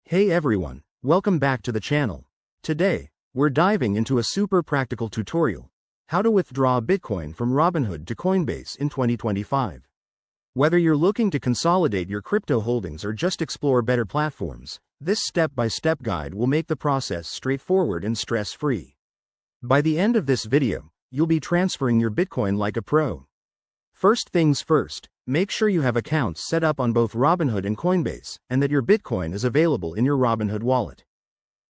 Hey everyone, welcome back to the channel. Today, we're diving into a super practical tutorial, how to withdraw Bitcoin from Robinhood to Coinbase in 2025. Whether you're looking to consolidate your crypto holdings or just explore better platforms, this step-by-step guide will make the process straightforward and stress-free. By the end of this video, you'll be transferring your Bitcoin like a pro. First things first, make sure you have accounts set up on both Robinhood and Coinbase, and that your Bitcoin is available in your Robinhood wallet.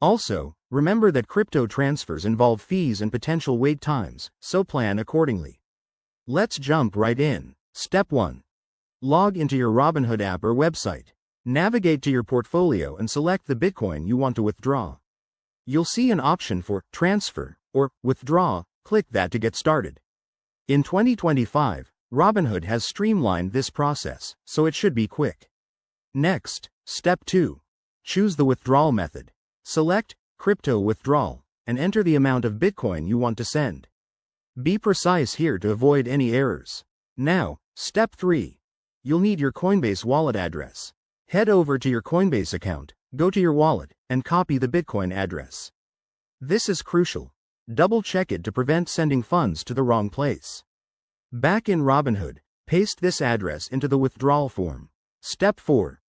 Also, remember that crypto transfers involve fees and potential wait times, so plan accordingly. Let's jump right in. Step 1. Log into your Robinhood app or website. Navigate to your portfolio and select the Bitcoin you want to withdraw. You'll see an option for Transfer or Withdraw. Click that to get started. In 2025, Robinhood has streamlined this process, so it should be quick. Next, Step 2. Choose the withdrawal method. Select Crypto Withdrawal and enter the amount of Bitcoin you want to send. Be precise here to avoid any errors. Now, Step 3. You'll need your Coinbase wallet address. Head over to your Coinbase account, go to your wallet, and copy the Bitcoin address. This is crucial. Double-check it to prevent sending funds to the wrong place. Back in Robinhood, paste this address into the withdrawal form. Step 4.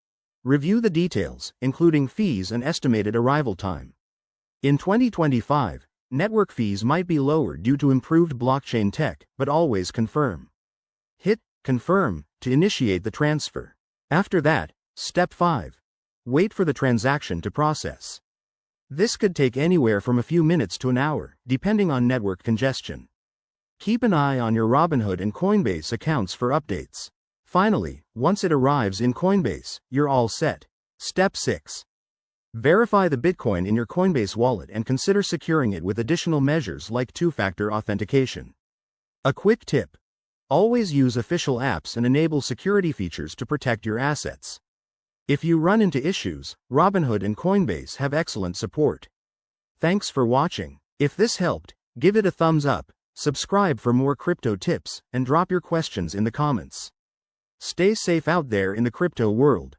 Review the details, including fees and estimated arrival time. In 2025, network fees might be lower due to improved blockchain tech, but always confirm. Hit Confirm to initiate the transfer. After that, Step 5. Wait for the transaction to process. This could take anywhere from a few minutes to an hour, depending on network congestion. Keep an eye on your Robinhood and Coinbase accounts for updates. Finally, once it arrives in Coinbase, you're all set. Step 6. Verify the Bitcoin in your Coinbase wallet and consider securing it with additional measures like two-factor authentication. A quick tip: always use official apps and enable security features to protect your assets. If you run into issues, Robinhood and Coinbase have excellent support. Thanks for watching. If this helped, give it a thumbs up. Subscribe for more crypto tips, and drop your questions in the comments. Stay safe out there in the crypto world.